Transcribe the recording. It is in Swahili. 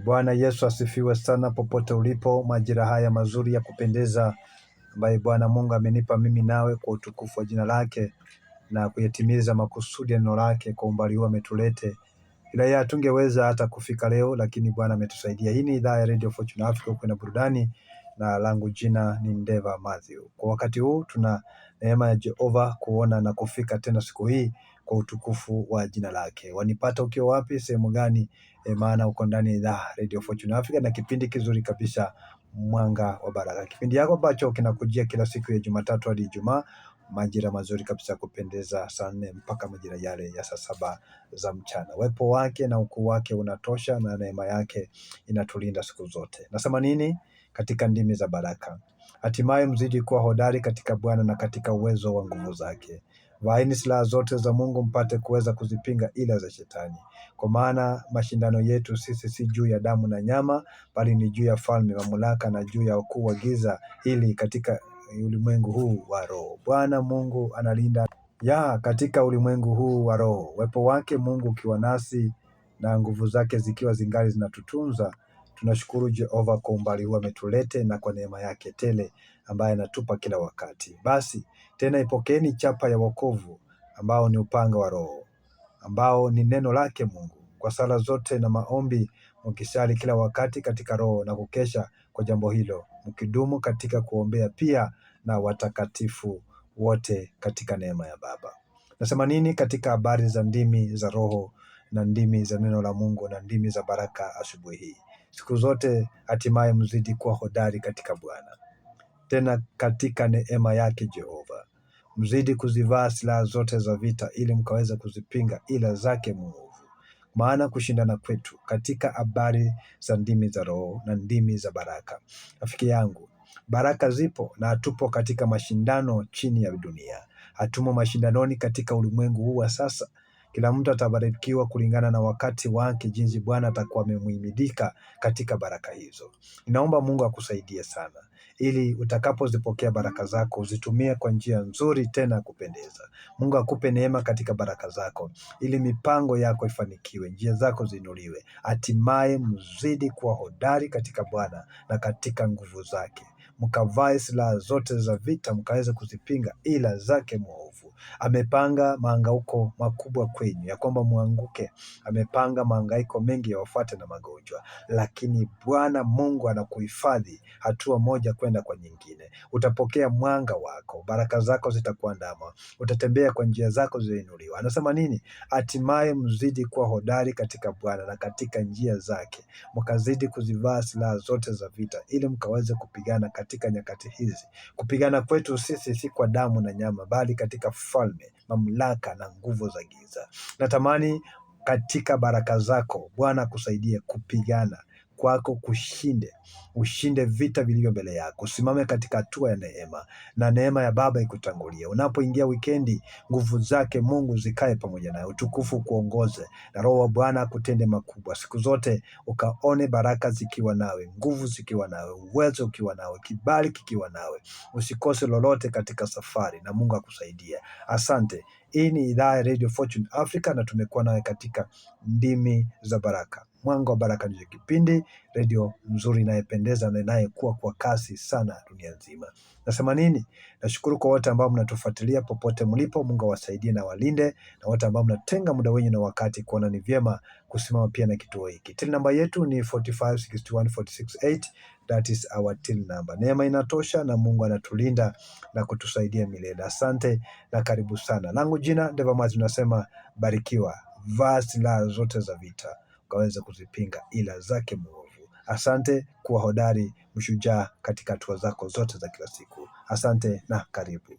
Bwana Yesu asifiwe sana popote ulipo majira haya mazuri ya kupendeza ambaye Bwana Mungu amenipa mimi nawe kwa utukufu wa jina lake na kuyatimiza makusudi ya neno lake kwa umbali huu ametulete. Ila yeye hatungeweza hata kufika leo, lakini Bwana ametusaidia. Hii ni idhaa ya Radio Fortune Africa huko na burudani, na langu jina ni Ndeva Mathew. Kwa wakati huu tuna neema ya Jehova kuona na kufika tena siku hii kwa utukufu wa jina lake. Wanipata ukiwa wapi, sehemu gani? Maana uko ndani ya idhaa Radio Fortune Africa na kipindi kizuri kabisa, Mwanga wa Baraka, kipindi yako ambacho kinakujia kila siku ya Jumatatu hadi Ijumaa, majira mazuri kabisa kupendeza, saa 4 mpaka majira yale ya saa 7 za mchana. Uwepo wake na ukuu wake unatosha, na neema yake inatulinda siku zote. Nasema nini? Katika ndimi za baraka, hatimaye mzidi kuwa hodari katika Bwana na katika uwezo wa nguvu zake. Vaeni silaha zote za Mungu mpate kuweza kuzipinga ila za Shetani, kwa maana mashindano yetu sisi si juu ya damu na nyama, bali ni juu ya falme, mamlaka na juu ya wakuu wa giza, ili katika ulimwengu huu wa roho. Bwana Mungu analinda katika ulimwengu huu wa roho. Uwepo wake Mungu ukiwa nasi na nguvu zake zikiwa zingali zinatutunza. Tunashukuru Jehova kwa umbali huu ametulete, na kwa neema yake tele ambaye anatupa kila wakati. Basi tena ipokeeni chapa ya wokovu, ambao ni upanga wa Roho, ambao ni neno lake Mungu, kwa sala zote na maombi mkisali kila wakati katika Roho, na kukesha kwa jambo hilo, mkidumu katika kuombea pia na watakatifu wote katika neema ya Baba. Nasema nini katika habari za ndimi za Roho na ndimi za neno la Mungu na ndimi za baraka asubuhi hii? Siku zote hatimaye mzidi kuwa hodari katika Bwana, tena katika neema yake Jehova. Mzidi kuzivaa silaha zote za vita, ili mkaweza kuzipinga ila zake mwovu. Maana kushindana kwetu katika habari za ndimi za Roho na ndimi za baraka. Rafiki yangu, baraka zipo, na hatupo katika mashindano chini ya dunia. Hatumo mashindanoni katika ulimwengu huu wa sasa. Kila mtu atabarikiwa kulingana na wakati wake, jinsi Bwana atakuwa amemuhimidika katika baraka hizo. Ninaomba Mungu akusaidie sana, ili utakapozipokea baraka zako uzitumie kwa njia nzuri tena kupendeza. Mungu akupe neema katika baraka zako, ili mipango yako ifanikiwe, njia zako ziinuliwe, hatimaye mzidi kuwa hodari katika Bwana na katika nguvu zake. Mkavae silaha zote za vita, mkaweze kuzipinga ila zake mwovu. Amepanga maangauko makubwa kwenyu, ya kwamba muanguke. Amepanga maangaiko mengi yawafuate na magonjwa, lakini Bwana Mungu anakuhifadhi hatua moja kwenda kwa nyingine. Utapokea mwanga wako, baraka zako zitakuandama, utatembea kwa njia zako zilizoinuliwa. Anasema nini? Hatimaye mzidi kuwa hodari katika Bwana na katika njia zake, mkazidi kuzivaa silaha zote za vita, ili mkaweze kupigana katika nyakati hizi. Kupigana kwetu sisi si kwa damu na nyama, bali katika falme, mamlaka na nguvu za giza. Natamani katika baraka zako Bwana akusaidie kupigana kwako ushinde vita vilivyo mbele yako. Usimame katika hatua ya neema, na neema ya Baba ikutangulie. Unapoingia wikendi, nguvu zake Mungu zikae pamoja nawe, utukufu kuongoze, na Roho wa Bwana akutende makubwa siku zote. Ukaone baraka zikiwa nawe, nguvu zikiwa nawe, uwezo ukiwa nawe, kibali kikiwa nawe. Usikose lolote katika safari, na Mungu akusaidie. Asante. Hii ni idhaa ya Radio Fortune Africa, na tumekuwa nawe katika ndimi za baraka. Mwanga wa Baraka ndio kipindi redio nzuri inayependeza na inayekuwa kwa kasi sana dunia nzima. Nasema nini? Nashukuru kwa wote ambao mnatufuatilia popote mlipo. Mungu awasaidie na walinde, na wote ambao mnatenga muda wenyu na wakati kuona ni vyema kusimama pia na kituo hiki. Till namba yetu ni 4561468. That is our till number. Neema inatosha, na Mungu anatulinda na kutusaidia milele. Asante na karibu sana. Langu jina Ndeva Mathew, nasema barikiwa. Vaa silaha zote za vita, ukaweza kuzipinga ila zake mwovu. Asante, kuwa hodari, mshujaa katika hatua zako zote za kila siku. Asante na karibu.